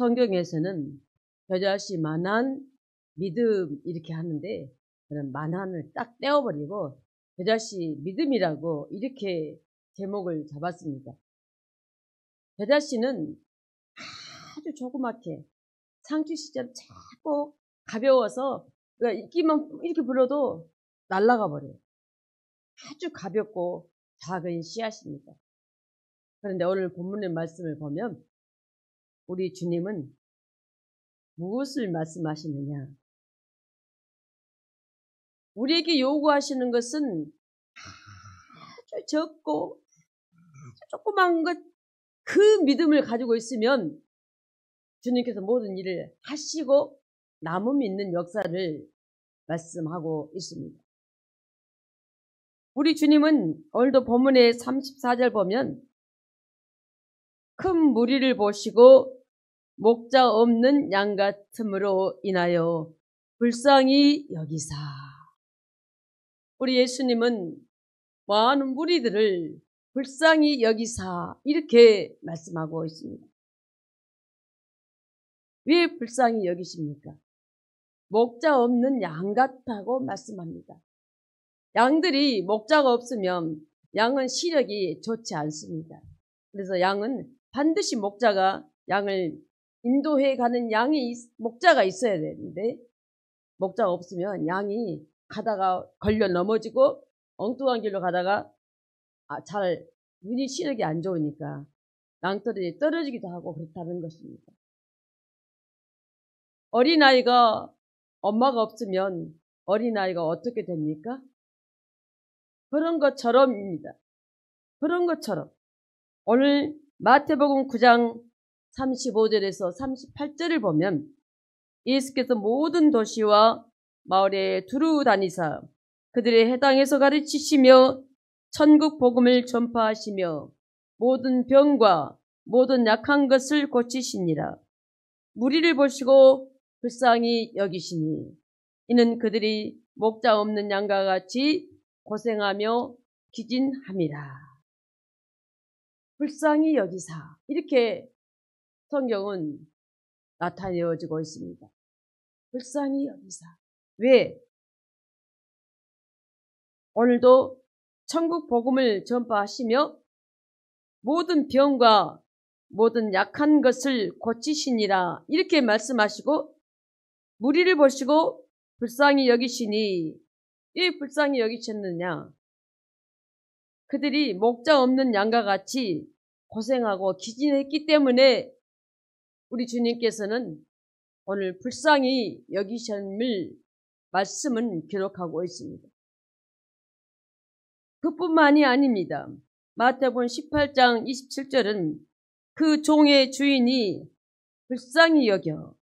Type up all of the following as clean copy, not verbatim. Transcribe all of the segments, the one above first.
성경에서는 겨자씨 만한 믿음 이렇게 하는데 그런 만한을 딱 떼어버리고 겨자씨 믿음이라고 이렇게 제목을 잡았습니다. 겨자씨는 아주 조그맣게 상추 씨처럼 작고 가벼워서 그러니까 있기만 이렇게 불어도 날아가 버려요. 아주 가볍고 작은 씨앗입니다. 그런데 오늘 본문의 말씀을 보면 우리 주님은 무엇을 말씀하시느냐? 우리에게 요구하시는 것은 아주 적고 아주 조그만 것, 그 믿음을 가지고 있으면 주님께서 모든 일을 하시고 남음 있는 역사를 말씀하고 있습니다. 우리 주님은 오늘도 본문의 34절 보면 큰 무리를 보시고 목자 없는 양 같음으로 인하여 불쌍히 여기사. 우리 예수님은 많은 무리들을 불쌍히 여기사 이렇게 말씀하고 있습니다. 왜 불쌍히 여기십니까? 목자 없는 양 같다고 말씀합니다. 양들이 목자가 없으면 양은 시력이 좋지 않습니다. 그래서 양은 반드시 목자가 양을 인도해 가는 목자가 있어야 되는데 목자가 없으면 양이 가다가 걸려 넘어지고 엉뚱한 길로 가다가 눈이 시력이 안 좋으니까 낭떠러지 떨어지기도 하고 그렇다는 것입니다. 어린아이가 엄마가 없으면 어린아이가 어떻게 됩니까? 그런 것처럼입니다. 그런 것처럼 오늘 마태복음 9장 35절에서 38절을 보면 예수께서 모든 도시와 마을에 두루 다니사 그들의 해당에서 가르치시며 천국 복음을 전파하시며 모든 병과 모든 약한 것을 고치시니라. 무리를 보시고 불쌍히 여기시니 이는 그들이 목자 없는 양과 같이 고생하며 기진함이라. 불쌍히 여기사 이렇게 성경은 나타내어지고 있습니다. 불쌍히 여기사. 왜? 오늘도 천국 복음을 전파하시며 모든 병과 모든 약한 것을 고치시니라 이렇게 말씀하시고 무리를 보시고 불쌍히 여기시니 왜 불쌍히 여기셨느냐? 그들이 목자 없는 양과 같이 고생하고 기진했기 때문에 우리 주님께서는 오늘 불쌍히 여기심을 말씀은 기록하고 있습니다. 그뿐만이 아닙니다. 마태복음 18장 27절은 그 종의 주인이 불쌍히 여겨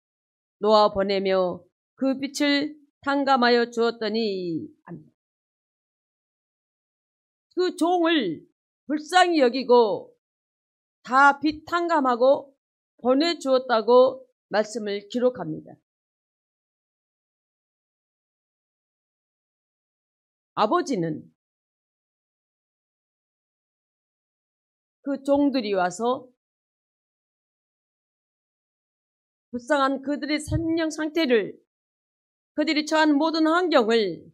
놓아 보내며 그 빛을 탕감하여 주었더니 그 종을 불쌍히 여기고 다 빛 탕감하고 보내주었다고 말씀을 기록합니다. 아버지는 그 종들이 와서 불쌍한 그들의 생명 상태를 그들이 처한 모든 환경을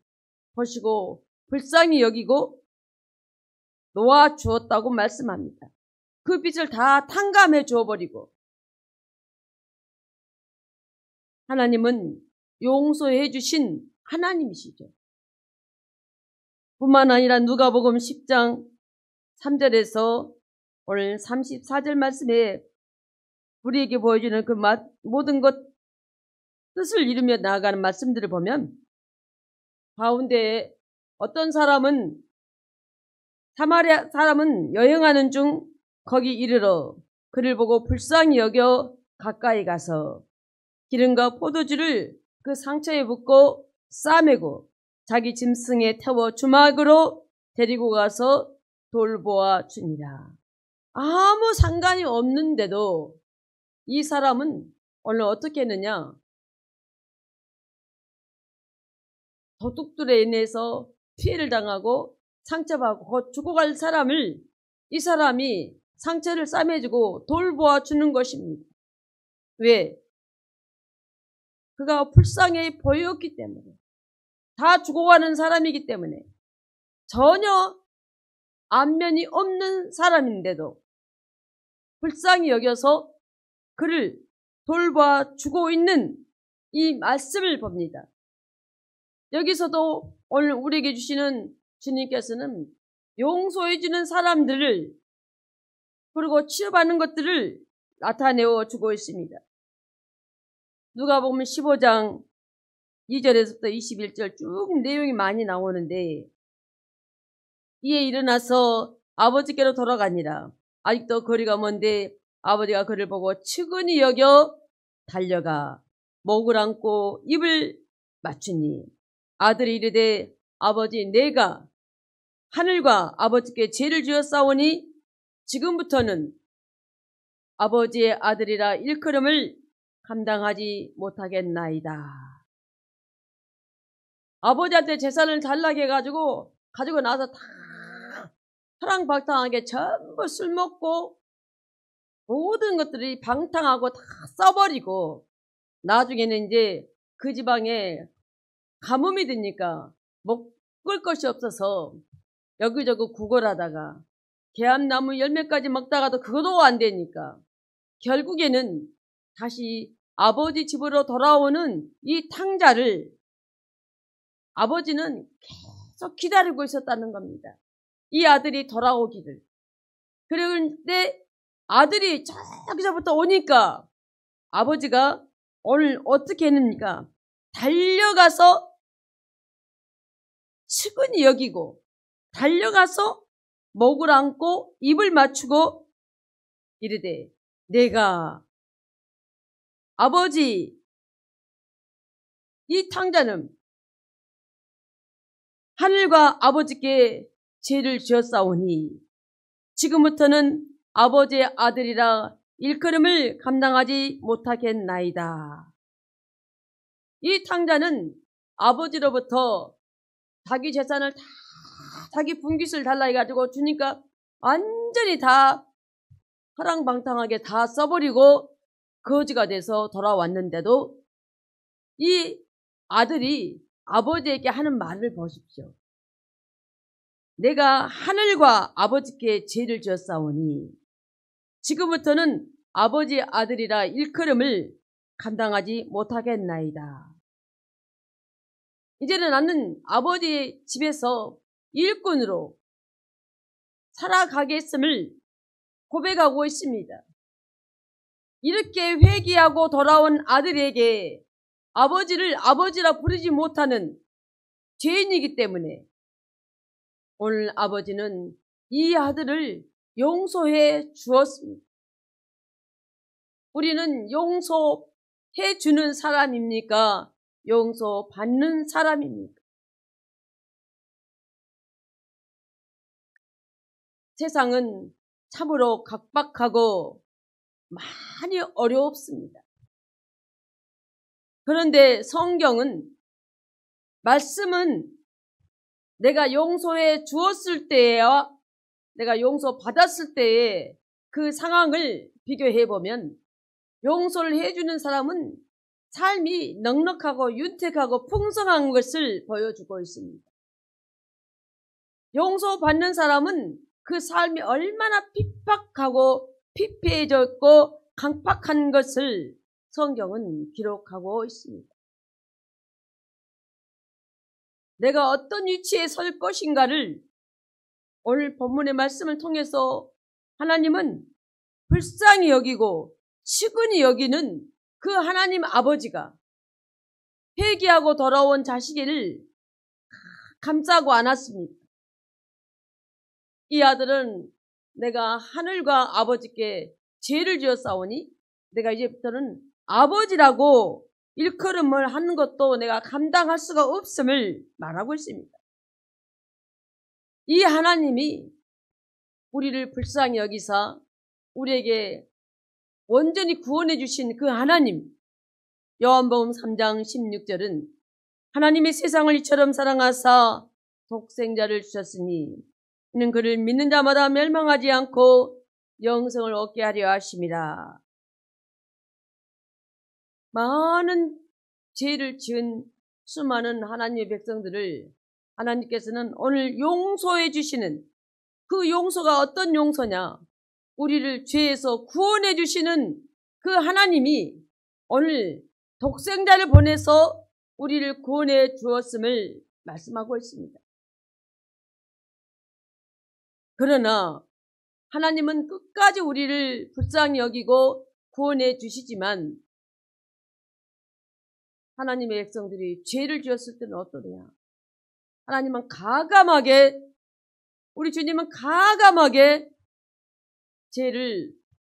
보시고 불쌍히 여기고 놓아주었다고 말씀합니다. 그 빛을 다 탕감해 주어버리고 하나님은 용서해 주신 하나님이시죠. 뿐만 아니라 누가복음 10장 3절에서 오늘 34절 말씀에 우리에게 보여주는 그 모든 것 뜻을 이루며 나아가는 말씀들을 보면 가운데 어떤 사람은 사마리아 사람은 여행하는 중 거기 이르러 그를 보고 불쌍히 여겨 가까이 가서 기름과 포도주를 그 상처에 붓고 싸매고 자기 짐승에 태워 주막으로 데리고 가서 돌보아 주니라. 아무 상관이 없는데도 이 사람은 오늘 어떻게 했느냐? 도둑들에 인해서 피해를 당하고 상처받고 곧 죽어갈 사람을 이 사람이 상처를 싸매주고 돌보아 주는 것입니다. 왜? 그가 불쌍히 보였기 때문에, 다 죽어가는 사람이기 때문에, 전혀 안면이 없는 사람인데도 불쌍히 여겨서 그를 돌봐주고 있는 이 말씀을 봅니다. 여기서도 오늘 우리에게 주시는 주님께서는 용서해주는 사람들을, 그리고 취업하는 것들을 나타내어 주고 있습니다. 누가복음 15장 2절에서부터 21절 쭉 내용이 많이 나오는데, 이에 일어나서 아버지께로 돌아가니라. 아직도 거리가 먼데 아버지가 그를 보고 측은히 여겨 달려가 목을 안고 입을 맞추니, 아들이 이르되 아버지, 내가 하늘과 아버지께 죄를 지었사오니 지금부터는 아버지의 아들이라 일컬음을 감당하지 못하겠나이다. 아버지한테 재산을 달라게 가지고 나서 다 사랑방탕하게 전부 술 먹고 모든 것들이 방탕하고 다 써버리고, 나중에는 이제 그 지방에 가뭄이 드니까 먹을 것이 없어서 여기저기 구걸하다가 개암나무 열매까지 먹다가도 그것도 안 되니까 결국에는 다시 아버지 집으로 돌아오는 이 탕자를 아버지는 계속 기다리고 있었다는 겁니다. 이 아들이 돌아오기를. 그런데 아들이 저기서부터 오니까 아버지가 오늘 어떻게 했습니까? 달려가서 측은히 여기고, 달려가서 목을 안고 입을 맞추고 이르되, 내가 아버지, 이 탕자는 하늘과 아버지께 죄를 지었사오니 지금부터는 아버지의 아들이라 일컬음을 감당하지 못하겠나이다. 이 탕자는 아버지로부터 자기 재산을 다, 자기 분깃을 달라 해가지고 주니까 완전히 다 허랑방탕하게 다 써버리고 거지가 돼서 돌아왔는데도 이 아들이 아버지에게 하는 말을 보십시오. 내가 하늘과 아버지께 죄를 지었사오니 지금부터는 아버지의 아들이라 일컬음을 감당하지 못하겠나이다. 이제는 나는 아버지의 집에서 일꾼으로 살아가겠음을 고백하고 있습니다. 이렇게 회개하고 돌아온 아들에게 아버지를 아버지라 부르지 못하는 죄인이기 때문에 오늘 아버지는 이 아들을 용서해 주었습니다. 우리는 용서해 주는 사람입니까? 용서받는 사람입니까? 세상은 참으로 각박하고 많이 어렵습니다. 그런데 성경은, 말씀은 내가 용서해 주었을 때와 내가 용서받았을 때의 그 상황을 비교해 보면 용서를 해주는 사람은 삶이 넉넉하고 윤택하고 풍성한 것을 보여주고 있습니다. 용서받는 사람은 그 삶이 얼마나 핍박하고 피폐해졌고 강팍한 것을 성경은 기록하고 있습니다. 내가 어떤 위치에 설 것인가를 오늘 본문의 말씀을 통해서 하나님은 불쌍히 여기고 측은히 여기는 그 하나님 아버지가 회개하고 돌아온 자식을 감싸고 안았습니다. 이 아들은 내가 하늘과 아버지께 죄를 지었사오니 내가 이제부터는 아버지라고 일컬음을 하는 것도 내가 감당할 수가 없음을 말하고 있습니다. 이 하나님이 우리를 불쌍히 여기사 우리에게 온전히 구원해 주신 그 하나님, 요한복음 3장 16절은 하나님이 세상을 이처럼 사랑하사 독생자를 주셨으니 이는 그를 믿는 자마다 멸망하지 않고 영생을 얻게 하려 하심이라. 많은 죄를 지은 수많은 하나님의 백성들을 하나님께서는 오늘 용서해 주시는, 그 용서가 어떤 용서냐? 우리를 죄에서 구원해 주시는 그 하나님이 오늘 독생자를 보내서 우리를 구원해 주었음을 말씀하고 있습니다. 그러나 하나님은 끝까지 우리를 불쌍히 여기고 구원해 주시지만 하나님의 백성들이 죄를 지었을 때는 어떠냐? 하나님은 가감하게, 우리 주님은 가감하게 죄를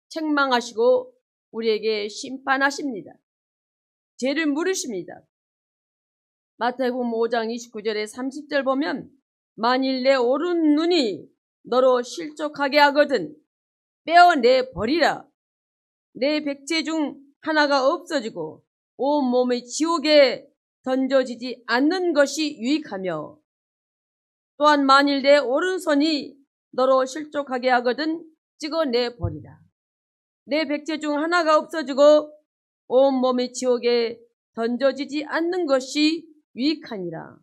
책망하시고 우리에게 심판하십니다. 죄를 물으십니다. 마태복음 5장 29절에 30절 보면 만일 내 오른 눈이 너로 실족하게 하거든 빼어내 버리라. 내 백체 중 하나가 없어지고 온몸의 지옥에 던져지지 않는 것이 유익하며 또한 만일 내 오른손이 너로 실족하게 하거든 찍어내 버리라. 내 백체 중 하나가 없어지고 온몸의 지옥에 던져지지 않는 것이 유익하니라.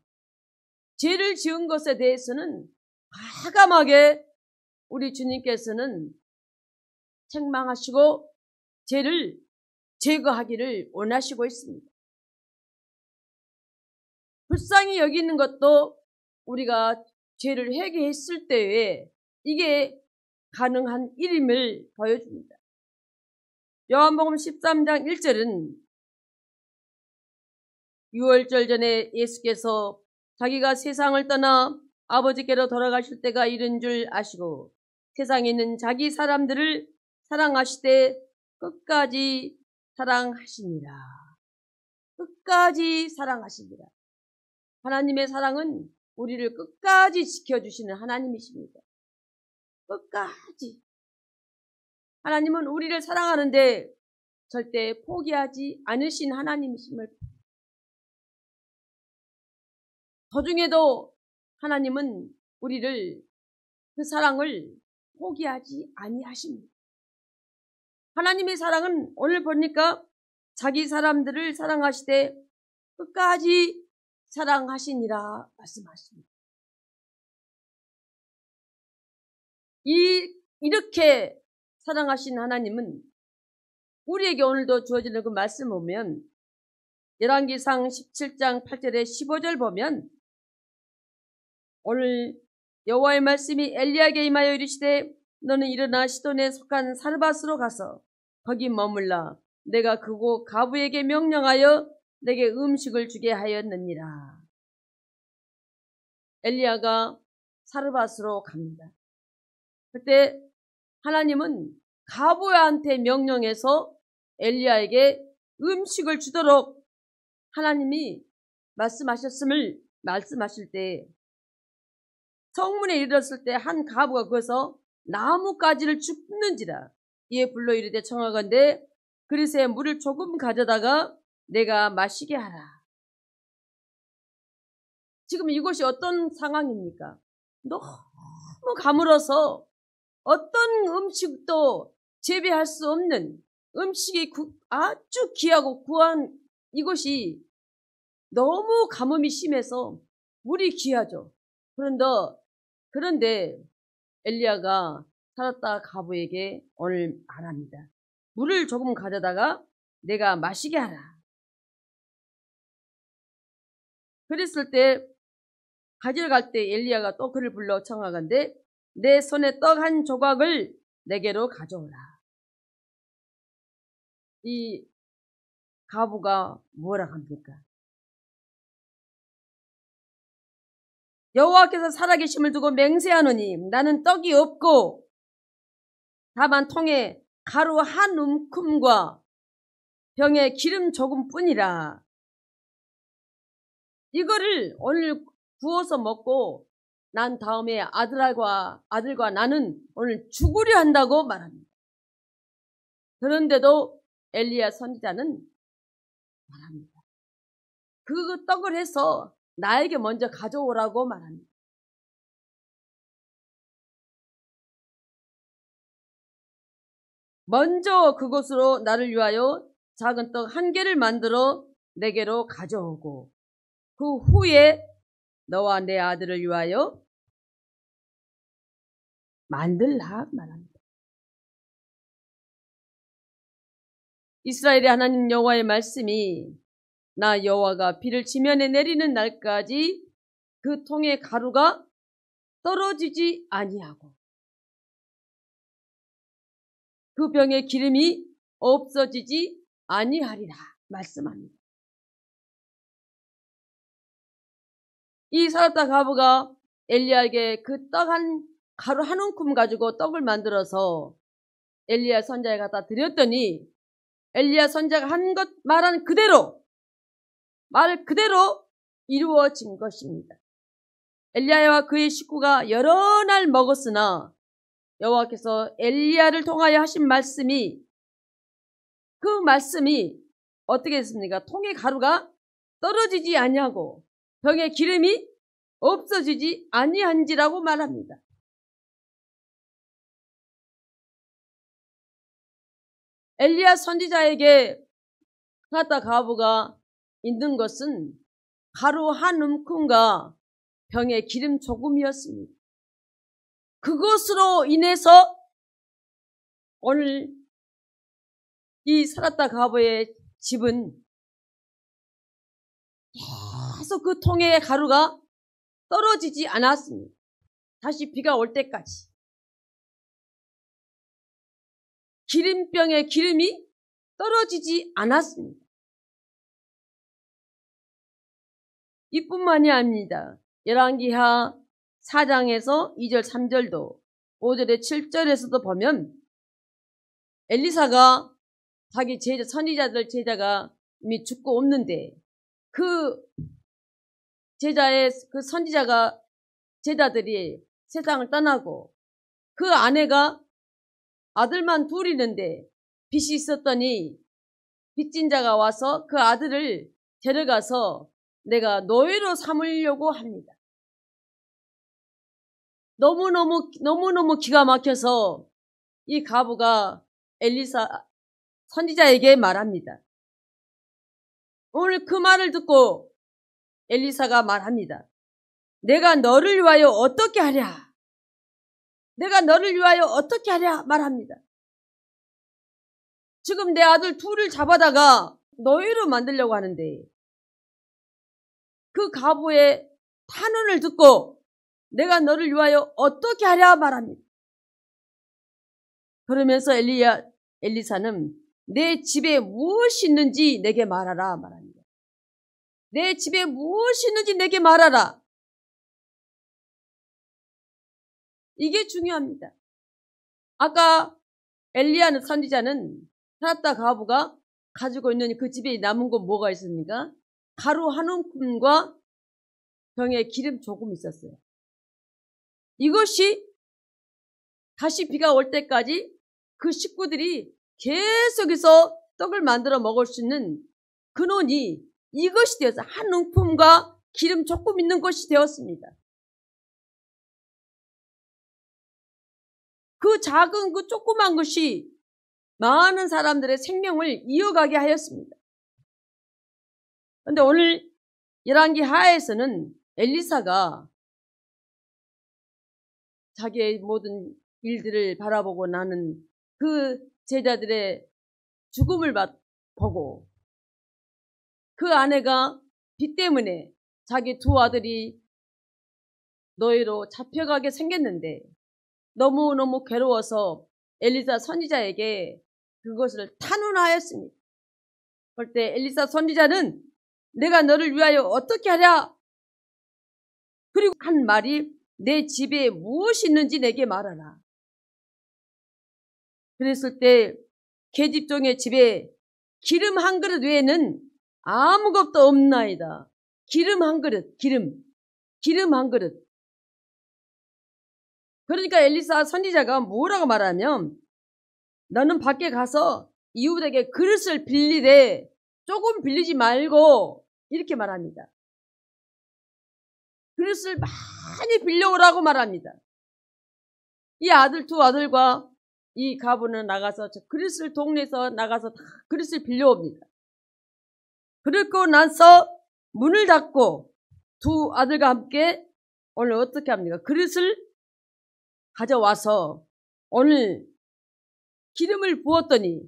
죄를 지은 것에 대해서는 과감하게 우리 주님께서는 책망하시고 죄를 제거하기를 원하시고 있습니다. 불쌍히 여기는 것도 우리가 죄를 회개했을 때에 이게 가능한 일임을 보여줍니다. 요한복음 13장 1절은 유월절 전에 예수께서 자기가 세상을 떠나 아버지께로 돌아가실 때가 이른 줄 아시고 세상에 있는 자기 사람들을 사랑하시되 끝까지 사랑하시니라. 끝까지 사랑하십니다. 하나님의 사랑은 우리를 끝까지 지켜주시는 하나님이십니다. 끝까지. 하나님은 우리를 사랑하는데 절대 포기하지 않으신 하나님이심을. 도중에도 하나님은 우리를, 그 사랑을 포기하지 아니하십니다. 하나님의 사랑은 오늘 보니까 자기 사람들을 사랑하시되 끝까지 사랑하시니라 말씀하십니다. 이렇게 사랑하신 하나님은 우리에게 오늘도 주어지는 그 말씀 보면 열왕기상 17장 8절에 15절 보면 오늘 여호와의 말씀이 엘리야에게 임하여 이르시되 너는 일어나 시돈에 속한 사르밧으로 가서 거기 머물라. 내가 그곳 가부에게 명령하여 내게 음식을 주게 하였느니라. 엘리야가 사르밧으로 갑니다. 그때 하나님은 가부한테 명령해서 엘리야에게 음식을 주도록 하나님이 말씀하실 때 성문에 이르렀을 때 한 가부가 거기서 나뭇가지를 줍는지라. 이에 불러 이르되 청하건대 그릇에 물을 조금 가져다가 내가 마시게 하라. 지금 이것이 어떤 상황입니까? 너무 가물어서 어떤 음식도 재배할 수 없는 음식이 아주 귀하고 구한 이것이 너무 가뭄이 심해서 물이 귀하죠. 그런데 엘리야가 살았다 가부에게 오늘 말합니다. 물을 조금 가져다가 내가 마시게 하라. 그랬을 때 가져갈 때 엘리야가 또 그를 불러 청하건대 내 손에 떡 한 조각을 내게로 가져오라. 이 가부가 뭐라 합니까? 여호와께서 살아계심을 두고 맹세하노니 나는 떡이 없고 다만 통에 가루 한 움큼과 병에 기름 조금뿐이라. 이거를 오늘 구워서 먹고 난 다음에 아들과 나는 오늘 죽으려 한다고 말합니다. 그런데도 엘리야 선지자는 말합니다. 그 떡을 해서 나에게 먼저 가져오라고 말합니다. 먼저 그곳으로 나를 위하여 작은 떡 1개를 만들어 내게로 가져오고 그 후에 너와 내 아들을 위하여 만들라 말합니다. 이스라엘의 하나님 여호와의 말씀이 나 여호와가 비를 지면에 내리는 날까지 그 통의 가루가 떨어지지 아니하고 그 병의 기름이 없어지지 아니하리라 말씀합니다. 이 사렙다 과부가 엘리야에게 그 떡 가루 한 움큼 가지고 떡을 만들어서 엘리야 선자에 갖다 드렸더니 엘리야 선자가 한 것 말한 그대로 말 그대로 이루어진 것입니다. 엘리야와 그의 식구가 여러 날 먹었으나 여호와께서 엘리야를 통하여 하신 말씀이 그 말씀이 어떻게 됐습니까? 통의 가루가 떨어지지 아니하고 병의 기름이 없어지지 아니한지라고 말합니다. 엘리야 선지자에게 사렙다 과부가 있는 것은 가루 한 움큼과 병의 기름 조금이었습니다. 그것으로 인해서 오늘 이 사렙다 과부의 집은 계속 그 통의 가루가 떨어지지 않았습니다. 다시 비가 올 때까지. 기름병의 기름이 떨어지지 않았습니다. 이뿐만이 아닙니다. 열왕기하 4장에서 2절 3절도 5절에 7절에서도 보면 엘리사가 자기 제자 선지자들 제자가 이미 죽고 없는데 그 제자의 그 선지자가 제자들이 세상을 떠나고 그 아내가 아들만 둘 있는데 빚이 있었더니 빚진 자가 와서 그 아들을 데려가서 내가 노예로 삼으려고 합니다. 너무너무 기가 막혀서 이 과부가 엘리사 선지자에게 말합니다. 오늘 그 말을 듣고 엘리사가 말합니다. 내가 너를 위하여 어떻게 하랴? 내가 너를 위하여 어떻게 하랴? 말합니다. 지금 내 아들 둘을 잡아다가 노예로 만들려고 하는데 그 과부의 탄원을 듣고 내가 너를 위하여 어떻게 하랴? 말합니다. 그러면서 엘리사는 내 집에 무엇이 있는지 내게 말하라 말합니다. 내 집에 무엇이 있는지 내게 말하라. 이게 중요합니다. 아까 엘리야 선지자는 사렙다 과부가 가지고 있는 그 집에 남은 건 뭐가 있습니까? 가루 한 움큼과 병에 기름 조금 있었어요. 이것이 다시 비가 올 때까지 그 식구들이 계속해서 떡을 만들어 먹을 수 있는 근원이 이것이 되어서 한 움큼과 기름 조금 있는 것이 되었습니다. 그 작은 그 조그만 것이 많은 사람들의 생명을 이어가게 하였습니다. 그런데 오늘 열왕기 하에서는 엘리사가 자기의 모든 일들을 바라보고 나는 그 제자들의 죽음을 보고 그 아내가 빚 때문에 자기 두 아들이 노예로 잡혀가게 생겼는데 너무너무 괴로워서 엘리사 선지자에게 그것을 탄원하였습니다. 그럴 때 엘리사 선지자는 내가 너를 위하여 어떻게 하랴? 그리고 한 말이 내 집에 무엇이 있는지 내게 말하라. 그랬을 때 계집종의 집에 기름 한 그릇 외에는 아무것도 없나이다. 기름 한 그릇, 기름 한 그릇. 그러니까 엘리사 선지자가 뭐라고 말하면 너는 밖에 가서 이웃에게 그릇을 빌리되 조금 빌리지 말고 이렇게 말합니다. 그릇을 많이 빌려오라고 말합니다. 이 두 아들과 이 가부는 나가서 저 그릇을 동네에서 나가서 다 그릇을 빌려옵니다. 그러고 나서 문을 닫고 두 아들과 함께 오늘 어떻게 합니까? 그릇을 가져와서 오늘 기름을 부었더니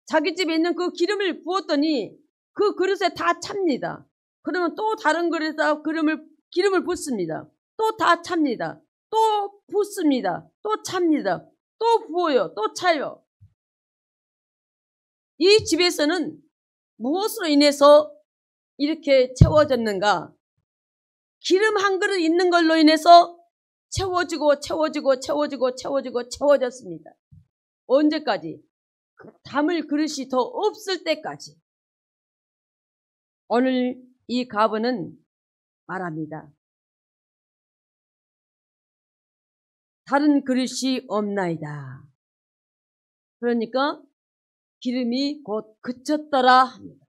자기 집에 있는 그 기름을 부었더니 그 그릇에 다 찹니다. 그러면 또 다른 그릇에다 기름을 붓습니다. 또 다 찹니다. 또 붓습니다. 또 찹니다. 또 부어요. 또 차요. 이 집에서는 무엇으로 인해서 이렇게 채워졌는가? 기름 한 그릇 있는 걸로 인해서 채워졌습니다. 언제까지? 담을 그릇이 더 없을 때까지. 오늘 이 가부는 말합니다. 다른 그릇이 없나이다. 그러니까 기름이 곧 그쳤더라 합니다.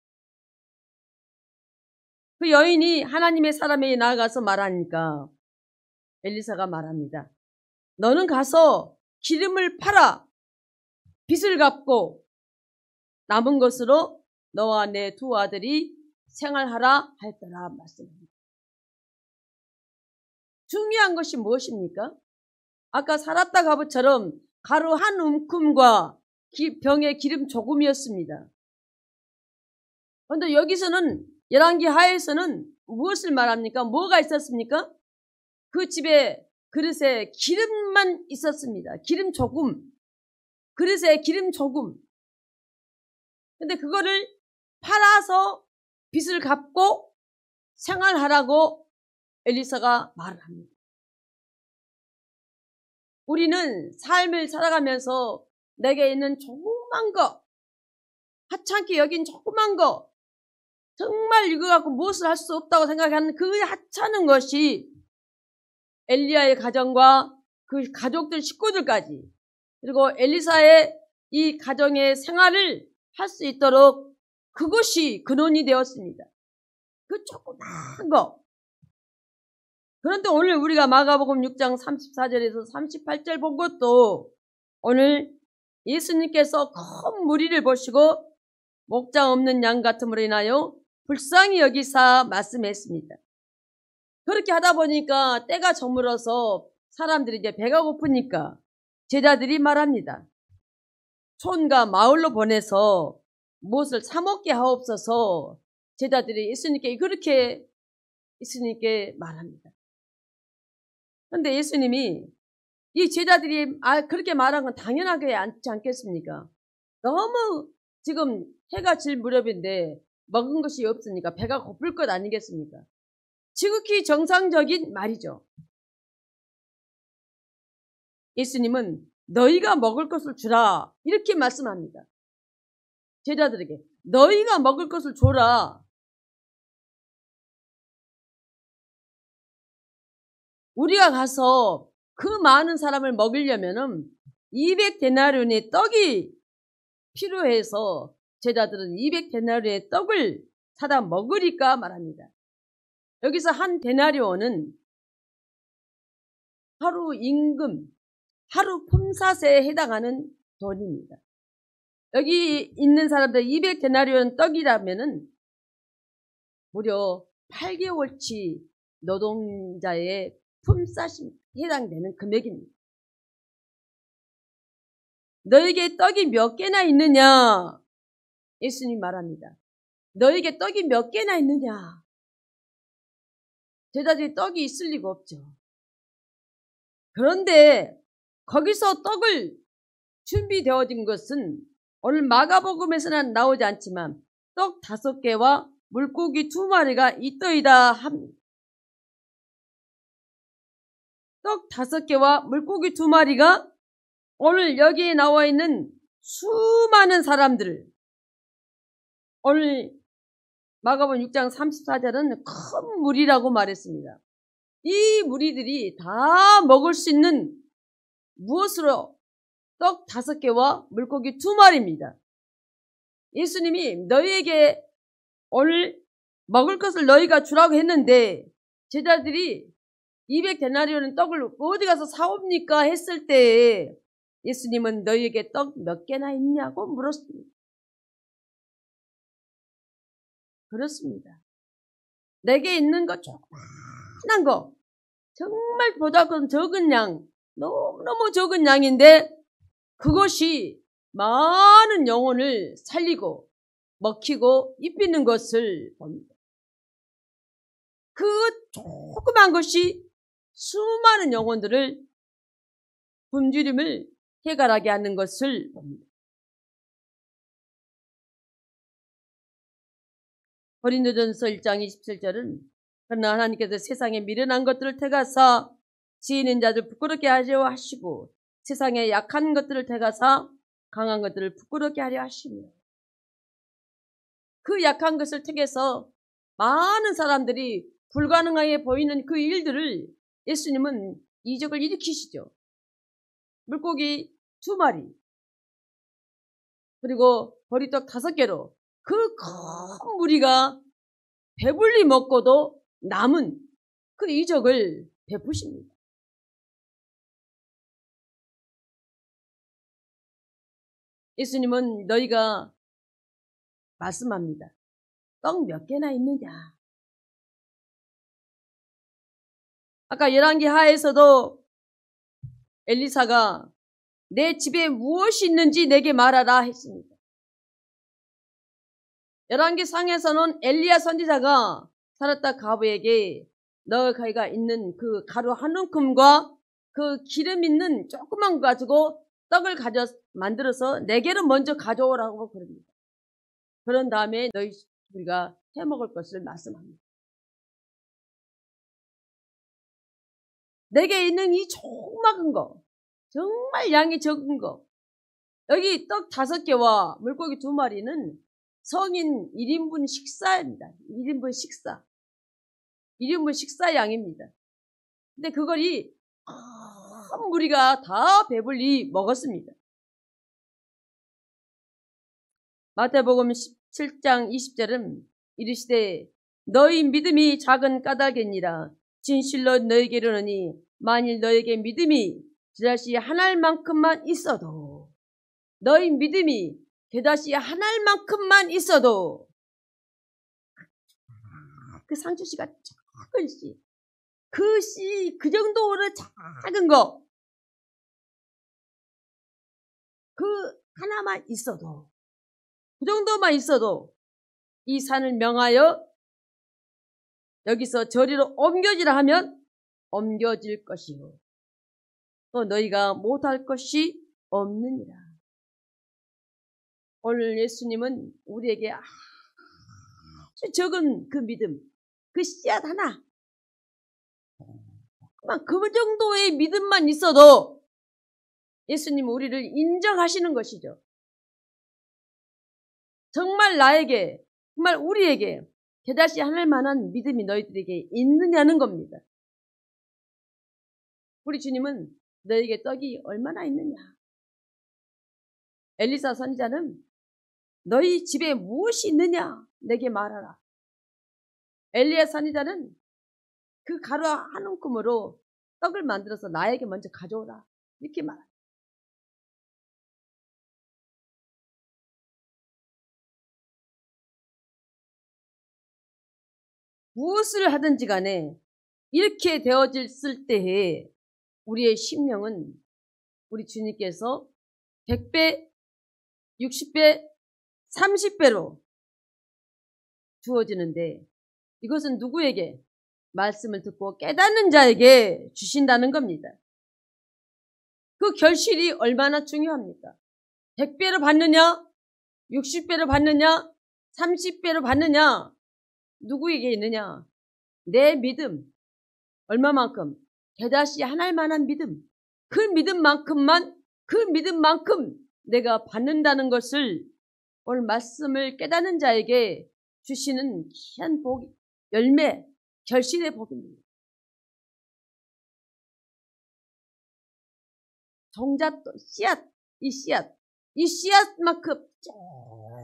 그 여인이 하나님의 사람에게 나아가서 말하니까 엘리사가 말합니다. 너는 가서 기름을 팔아 빚을 갚고 남은 것으로 너와 내 두 아들이 생활하라 했더라 말씀입니다. 중요한 것이 무엇입니까? 아까 사랍다 가부처럼 가루 한 움큼과 병에 기름 조금이었습니다. 그런데 여기서는 열왕기 하에서는 무엇을 말합니까? 뭐가 있었습니까? 그 집에 그릇에 기름만 있었습니다. 기름 조금. 그릇에 기름 조금. 근데 그거를 팔아서 빚을 갚고 생활하라고 엘리사가 말을 합니다. 우리는 삶을 살아가면서 내게 있는 조그만 거, 하찮게 여긴 조그만 거, 정말 이거 갖고 무엇을 할 수 없다고 생각하는 그 하찮은 것이 엘리야의 가정과 그 가족들 식구들까지 그리고 엘리사의 이 가정의 생활을 할 수 있도록 그것이 근원이 되었습니다. 그 조그만 거. 그런데 오늘 우리가 마가복음 6장 34절에서 38절 본 것도 오늘 예수님께서 큰 무리를 보시고 목장 없는 양 같음으로 인하여 불쌍히 여기사 말씀했습니다. 그렇게 하다 보니까 때가 저물어서 사람들이 이제 배가 고프니까 제자들이 말합니다. 촌과 마을로 보내서 무엇을 사 먹게 하옵소서. 제자들이 예수님께 그렇게 예수님께 말합니다. 그런데 예수님이 이 제자들이 그렇게 말한 건 당연하게 않지 않겠습니까? 너무 지금 해가 질 무렵인데 먹은 것이 없으니까 배가 고플 것 아니겠습니까? 지극히 정상적인 말이죠. 예수님은 너희가 먹을 것을 주라 이렇게 말씀합니다. 제자들에게 너희가 먹을 것을 줘라. 우리가 가서 그 많은 사람을 먹이려면은 200데나리온의 떡이 필요해서 제자들은 200데나리온의 떡을 사다 먹으리까 말합니다. 여기서 한 데나리온은 하루 임금, 하루 품삯에 해당하는 돈입니다. 여기 있는 사람들 200데나리온 떡이라면은 무려 8개월치 노동자의 품삯이 해당되는 금액입니다. 너에게 떡이 몇 개나 있느냐? 예수님 말합니다. 너에게 떡이 몇 개나 있느냐? 제자들이 떡이 있을 리가 없죠. 그런데 거기서 떡을 준비되어진 것은 오늘 마가복음에서는 나오지 않지만 떡 5개와 물고기 2마리가 있더이다 합니다. 떡 5개와 물고기 2마리가 오늘 여기에 나와 있는 수많은 사람들을 오늘 마가복음 6장 34절은 큰 무리라고 말했습니다. 이 무리들이 다 먹을 수 있는 무엇으로? 떡 5개와 물고기 2마리입니다. 예수님이 너희에게 오늘 먹을 것을 너희가 주라고 했는데 제자들이 200데나리온의 떡을 어디 가서 사옵니까? 했을 때 예수님은 너희에게 떡 몇 개나 있냐고 물었습니다. 그렇습니다. 내게 있는 거 조그만한 거, 정말 보다 적은 양, 너무너무 적은 양인데 그것이 많은 영혼을 살리고 먹히고 입히는 것을 봅니다. 그 조그만 것이 수많은 영혼들을 굶주림을 해결하게 하는 것을 봅니다. 고린도전서 1장 27절은 그러나 하나님께서 세상에 미련한 것들을 택하사 지혜있는 자들 부끄럽게 하려 하시고 세상에 약한 것들을 택하사 강한 것들을 부끄럽게 하려 하시며 그 약한 것을 택해서 많은 사람들이 불가능하게 보이는 그 일들을 예수님은 이적을 일으키시죠. 물고기 2마리 그리고 보리떡 5개로 그 큰 무리가 배불리 먹고도 남은 그 이적을 베푸십니다. 예수님은 너희가 말씀합니다. 떡 몇 개나 있느냐. 아까 열왕기 하에서도 엘리사가 내 집에 무엇이 있는지 내게 말하라 했습니다. 열왕기 상에서는 엘리야 선지자가 사렙다 과부에게 너희가 있는 그 가루 한 움큼과 그 기름 있는 조그만 거 가지고 떡을 만들어서 내게로 먼저 가져오라고 그럽니다. 그런 다음에 우리가 해먹을 것을 말씀합니다. 내게 있는 이 조그마한 거, 정말 양이 적은 거, 여기 떡 5개와 물고기 2마리는 성인 1인분 식사입니다. 1인분 식사. 1인분 식사 양입니다. 근데 그걸이 큰 무리가 다 배불리 먹었습니다. 마태복음 17장 20절은 이르시되 너희 믿음이 작은 까닭이니라 진실로 너희에게 이르노니 만일 너희에게 믿음이 겨자씨 한 알만큼만 있어도 너희 믿음이 겨자씨 한 알만큼만 있어도 그 상추씨가 작은 씨, 그 씨, 그 정도로 작은 거, 그 하나만 있어도, 그 정도만 있어도 이 산을 명하여 여기서 저리로 옮겨지라 하면 옮겨질 것이요. 또 너희가 못할 것이 없느니라. 오늘 예수님은 우리에게 아주 적은 그 믿음, 그 씨앗 하나, 그 정도의 믿음만 있어도 예수님은 우리를 인정하시는 것이죠. 정말 나에게, 정말 우리에게 겨자씨 하늘 만한 믿음이 너희들에게 있느냐는 겁니다. 우리 주님은 너에게 떡이 얼마나 있느냐. 엘리사 선지자는 너희 집에 무엇이 있느냐 내게 말하라. 엘리야 선지자는 그 가루 한 움큼으로 떡을 만들어서 나에게 먼저 가져오라 이렇게 말합니다. 무엇을 하든지 간에 이렇게 되어졌을 때에 우리의 심령은 우리 주님께서 100배, 60배, 30배로 주어지는데 이것은 누구에게? 말씀을 듣고 깨닫는 자에게 주신다는 겁니다. 그 결실이 얼마나 중요합니까? 100배로 받느냐? 60배로 받느냐? 30배로 받느냐? 누구에게 있느냐? 내 믿음, 얼마만큼? 겨자씨 한 알만한 믿음, 그 믿음만큼 내가 받는다는 것을 오늘 말씀을 깨닫는 자에게 주시는 귀한 복, 열매, 결실의 복입니다. 종잣돈, 씨앗, 이 씨앗만큼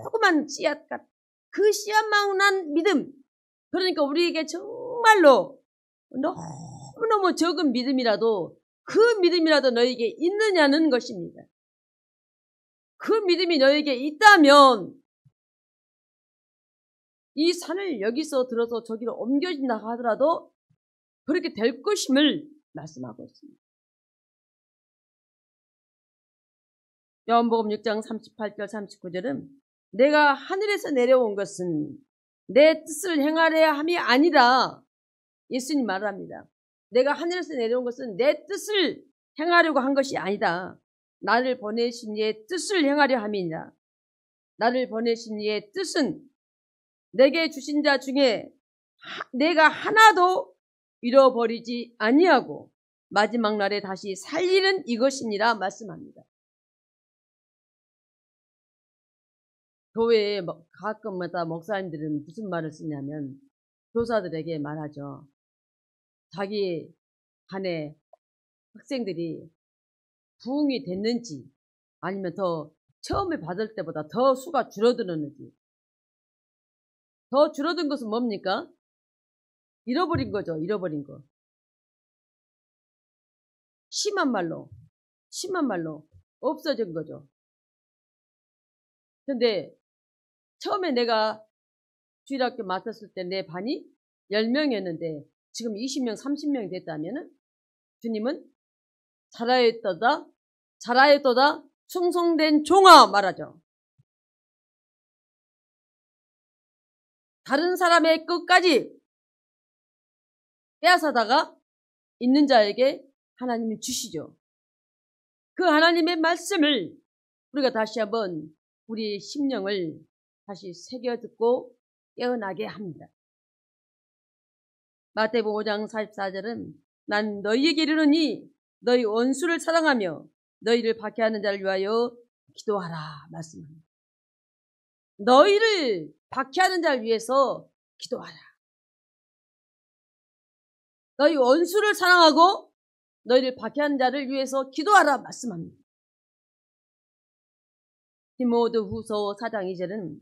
조그만 씨앗 같은 그 씨앗만한 믿음, 그러니까 우리에게 정말로 너무너무 적은 믿음이라도 그 믿음이라도 너에게 있느냐는 것입니다. 그 믿음이 너에게 있다면 이 산을 여기서 들어서 저기로 옮겨진다 하더라도 그렇게 될 것임을 말씀하고 있습니다. 요한복음 6장 38절 39절은 내가 하늘에서 내려온 것은 내 뜻을 행하려 함이 아니라 예수님 말합니다. 내가 하늘에서 내려온 것은 내 뜻을 행하려고 한 것이 아니다. 나를 보내신 이의 뜻을 행하려 함이니라. 나를 보내신 이의 뜻은 내게 주신 자 중에 내가 하나도 잃어버리지 아니하고 마지막 날에 다시 살리는 이것이니라 말씀합니다. 교회에 가끔마다 목사님들은 무슨 말을 쓰냐면 교사들에게 말하죠. 자기 반에 학생들이 부흥이 됐는지 아니면 더 처음에 받을 때보다 더 수가 줄어들었는지. 더 줄어든 것은 뭡니까? 잃어버린 거죠. 잃어버린 거. 심한 말로 없어진 거죠. 근데 처음에 내가 주일학교 맡았을 때 내 반이 10명이었는데 지금 20명, 30명이 됐다면 주님은 잘하였도다 충성된 종아 말하죠. 다른 사람의 끝까지 빼앗아다가 있는 자에게 하나님이 주시죠. 그 하나님의 말씀을 우리가 다시 한번 우리의 심령을 다시 새겨 듣고 깨어나게 합니다. 마태복음 5장 44절은 난 너희에게 이르노니 너희 원수를 사랑하며 너희를 박해하는 자를 위하여 기도하라 말씀합니다. 너희를 박해하는 자를 위해서 기도하라. 너희 원수를 사랑하고 너희를 박해하는 자를 위해서 기도하라 말씀합니다. 디모데후서 4장 2절은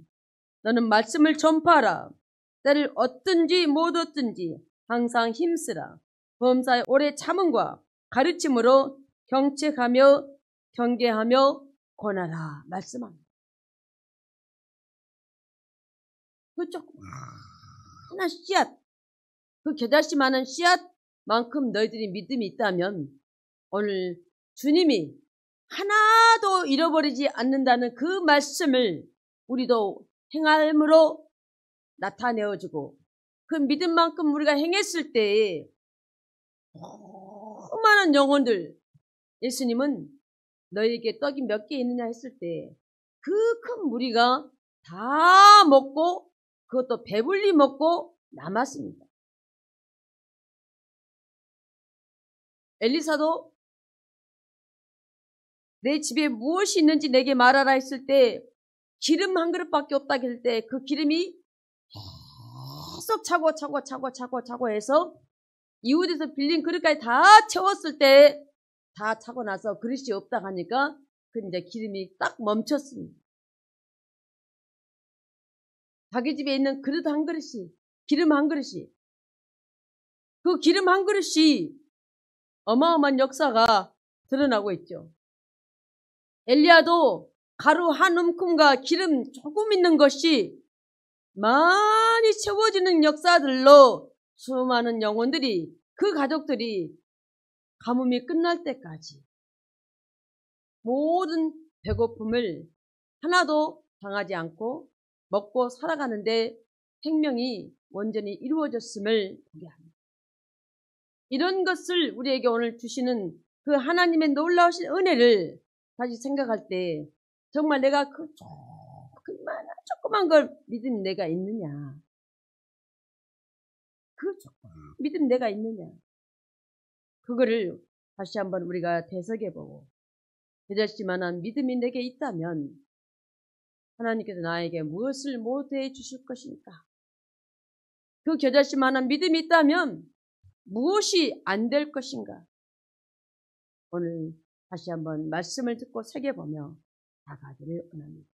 너는 말씀을 전파하라. 때를 얻든지 못 얻든지 항상 힘쓰라. 범사에 오래 참음과 가르침으로 경책하며 경계하며 권하라 말씀합니다. 그 조그마한 씨앗, 그 겨자씨만한 씨앗만큼 너희들이 믿음이 있다면 오늘 주님이 하나도 잃어버리지 않는다는 그 말씀을 우리도 행함으로 나타내어지고 그 믿음만큼 우리가 행했을 때에 수많은 영혼들, 예수님은 너희에게 떡이 몇 개 있느냐 했을 때 그 큰 무리가 다 먹고 그것도 배불리 먹고 남았습니다. 엘리사도 내 집에 무엇이 있는지 내게 말하라 했을 때 기름 한 그릇밖에 없다 했을 때 그 기름이 계속 차고 해서 이웃에서 빌린 그릇까지 다 채웠을 때 다 차고 나서 그릇이 없다 하니까 그 이제 기름이 딱 멈췄습니다. 자기 집에 있는 그릇 한 그릇이, 기름 한 그릇이, 그 기름 한 그릇이 어마어마한 역사가 드러나고 있죠. 엘리야도 가루 한 움큼과 기름 조금 있는 것이 많이 채워지는 역사들로 수많은 영혼들이, 그 가족들이 가뭄이 끝날 때까지 모든 배고픔을 하나도 당하지 않고 먹고 살아가는데 생명이 온전히 이루어졌음을 보게 합니다. 이런 것을 우리에게 오늘 주시는 그 하나님의 놀라우신 은혜를 다시 생각할 때 정말 내가 그 조그만 걸 믿음 내가 있느냐, 그 조그만 믿음 내가 있느냐, 그거를 다시 한번 우리가 되새겨보고 겨자씨만한 믿음이 내게 있다면 하나님께서 나에게 무엇을 못해 주실 것입니까? 그 겨자씨만한 믿음이 있다면 무엇이 안 될 것인가? 오늘 다시 한번 말씀을 듣고 새겨보며 나아가기를 원합니다.